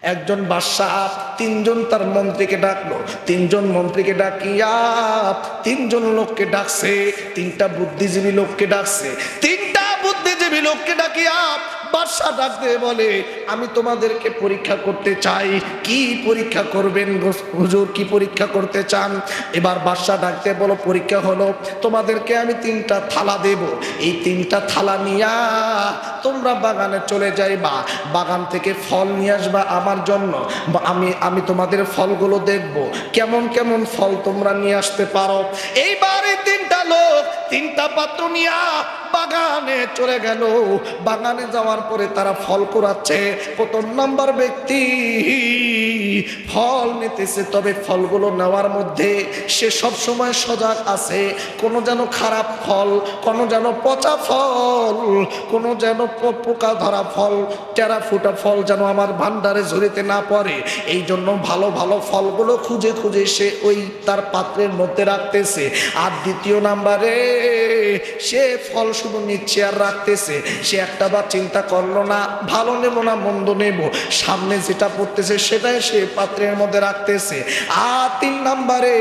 একজন বাদশাহ তিনজন তার মন্ত্রীকে ডাকলো। তিনজন মন্ত্রীকে ডাকিয়া তিনজন লোককে ডাকছে, তিনটা বুদ্ধিজীবী লোককে ডাকছে। তিনটা বুদ্ধিজীবী লোককে ডাকিয়া বাদশাহ ডাক দিয়ে বলে, আমি তোমাদেরকে পরীক্ষা করতে চাই। কি পরীক্ষা করবেন হুজুর, কি পরীক্ষা করতে চান? এবার বাদশাহ ডাক দিয়ে বলো, পরীক্ষা হলো তোমাদেরকে আমি তিনটা থালা দেব। এই তিনটা থালা নিয়া তোমরা বাগানে চলে যাইবা, বাগান থেকে ফল নিয়ে আসবা আমার জন্য। আমি তোমাদের ফলগুলো দেখব, কেমন কেমন ফল তোমরা নিয়ে আসতে পারো। এইবারে তিনটা লোক তিনটা পাত্র নিয়া বাগানে চলে গেল। বাগানে যাওয়ার পরে তারা ফল কুড়াচ্ছে। প্রথম নাম্বার ব্যক্তি ফল নিতেছে, তবে ফলগুলো নেওয়ার মধ্যে সে সব সময় সজাগ আছে। কোনো যেন খারাপ ফল, কোনো যেন পচা ফল, কোনো যেন পোকা ধরা ফল, টেরা ফুটা ফল যেন আমার ভান্ডারে ঝুড়িতে না পড়ে। এই জন্য ভালো ভালো ফলগুলো খুঁজে খুঁজে সে ওই তার পাত্রের মধ্যে রাখতেছে। আর দ্বিতীয় নাম্বারে সে ফল শুধু নিচ্ছে আর রাখতেছে। সে একটা বার চিন্তা করলো না ভালো নেব না মন্দ নেব, সামনে যেটা পড়তেছে সেটাই সে পাত্রের মধ্যে রাখতেছে। আর তিন নাম্বারে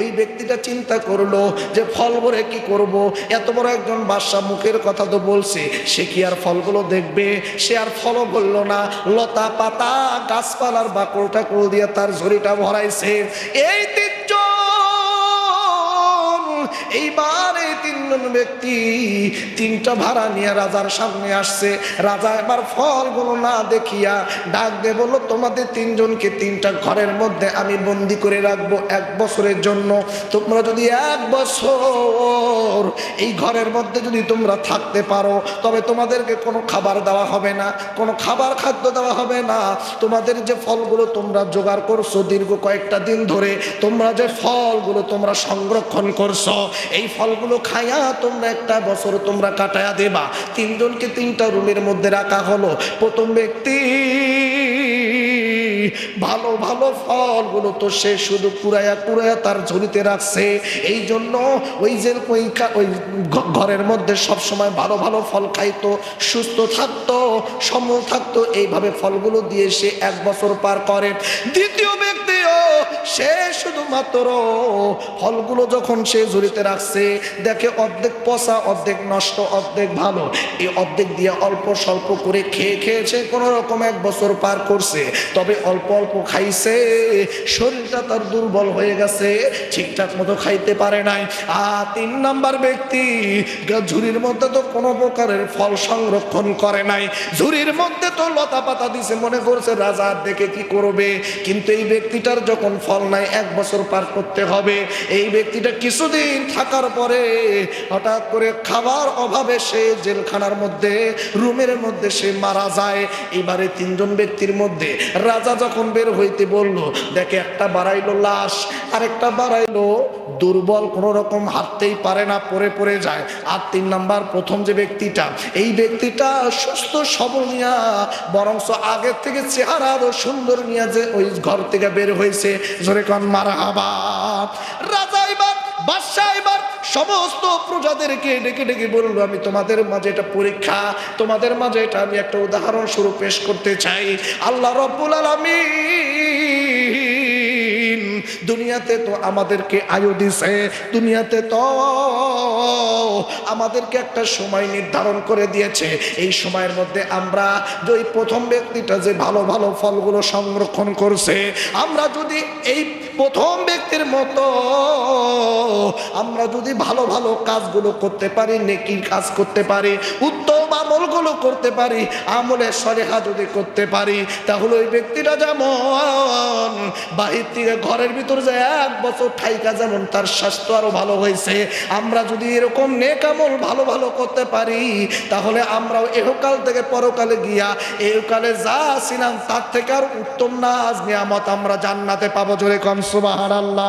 ওই ব্যক্তিটা চিন্তা করলো যে ফল ভরে কি করব, এত বড় একজন বাদশা মুখের কথা তো বলছে, সে কি আর ফলগুলো দেখবে? সে আর ফলও বললো না, লতা পাতা গাছপালার বাকড় টাকড় দিয়ে তার ঝুড়িটা ভরাইছে। এই এইবার এই তিনজন ব্যক্তি তিনটা ভাড়া নিয়ে রাজার সামনে আসছে। রাজা এবার ফলগুলো না দেখিয়া ডাক দিয়ে বলল, তোমাদের তিনজনকে তিনটা ঘরের মধ্যে আমি বন্দি করে রাখবো 1 বছরের জন্য। তোমরা যদি 1 বছর এই ঘরের মধ্যে যদি তোমরা থাকতে পারো, তবে তোমাদেরকে কোনো খাবার দেওয়া হবে না, কোনো খাবার খাদ্য দেওয়া হবে না। তোমাদের যে ফলগুলো তোমরা জোগাড় করছো দীর্ঘ কয়েকটা দিন ধরে, তোমরা যে ফলগুলো তোমরা সংরক্ষণ করছো, এই ফলগুলো খাইয়া তোমরা 1 বছর তোমরা কাটায়া দেবা। তিনজনকে তিনটা রুমের মধ্যে রাখা হলো। প্রথম ব্যক্তি ভালো ভালো ফলগুলো তো সে শুধু কুড়াইয়া কুড়াইয়া তার ঝুড়িতে রাখছে। এই জন্য ওই যে ওই ঘরের মধ্যে সব সময় ভালো ভালো ফল খাইতো, সুস্থ থাকতো, সমল থাকতো। এইভাবে ফলগুলো দিয়ে সে 1 বছর পার করে। দ্বিতীয় ব্যক্তিও সে শুধুমাত্র ফলগুলো যখন সে ঝুড়িতে রাখছে, দেখে অর্ধেক পচা, অর্ধেক নষ্ট, অর্ধেক ভালো। এই অর্ধেক দিয়ে অল্প স্বল্প করে খেয়েছে, কোনো রকম 1 বছর পার করছে। তবে অল্প অল্প খাইছে, শরীরটা তার দুর্বল হয়ে গেছে, ঠিকঠাক মতো খাইতে পারে নাই। আর 3 নাম্বার ব্যক্তি ঝুড়ির মধ্যে তো কোনো প্রকারের ফল সংরক্ষণ করে নাই, ঝুড়ির মধ্যে তো লতা পাতা দিছে, মনে করছে রাজা দেখে কি করবে। কিন্তু এই ব্যক্তিটার যখন ফল নাই, 1 বছর পার করতে হবে। এই ব্যক্তিটা কিছুদিন থাকার পরে হঠাৎ করে খাবার অভাবে সে জেলখানার মধ্যে রুমের মধ্যে সে মারা যায়। এবারে 3 জন ব্যক্তির মধ্যে রাজা যখন বের হইতে বলল, দেখে একটা বাড়াইলো লাশ, আরেকটা বাড়াইলো দুর্বল, কোনো রকম হাঁটতেই পারে না, পড়ে যায়। আর 3 নাম্বার প্রথম যে ব্যক্তিটা, এই ব্যক্তিটা সুস্থ সবল নিয়া, বরংস আগের থেকে চেহারা আরো সুন্দর নিয়া যে ওই ঘর থেকে বের হয়েছে। জোরে কোন মারহাবা। রাজা এবার বাদশা এবার সমস্ত প্রজাদেরকে ডেকে ডেকে বললো, আমি তোমাদের মাঝে এটা পরীক্ষা, তোমাদের মাঝে এটা আমি একটা উদাহরণ স্বরূপ পেশ করতে চাই। আল্লাহ রাব্বুল আলামিন দুনিয়াতে তো আমাদেরকে আয়ু দিছে, দুনিয়াতে তো আমাদেরকে একটা সময় নির্ধারণ করে দিয়েছে। এই সময়ের মধ্যে আমরা যে প্রথম ব্যক্তিটা যে ভালো ভালো ফলগুলো সংরক্ষণ করছে, আমরা যদি এই প্রথম ব্যক্তির মতো আমরা যদি ভালো ভালো কাজগুলো করতে পারি, নেকির কাজ করতে পারি, উত্তম আমলগুলো করতে পারি, আমলে সলেহা যদি করতে পারি, তাহলে ওই ব্যক্তিটা যেমন বাহির থেকে ঘরের ভিতর যে 1 বছর থাইকা যেমন তার স্বাস্থ্য আরো ভালো হয়েছে, আমরা যদি এরকম নেক আমল ভালো ভালো করতে পারি, তাহলে আমরাও এহকাল থেকে পরকালে গিয়া এহকালে যা ছিলাম তার থেকে আর উত্তম নাজ নিয়ামত আমরা জান্নাতে পাবো। জোরে কোন সুবহানাল্লাহ।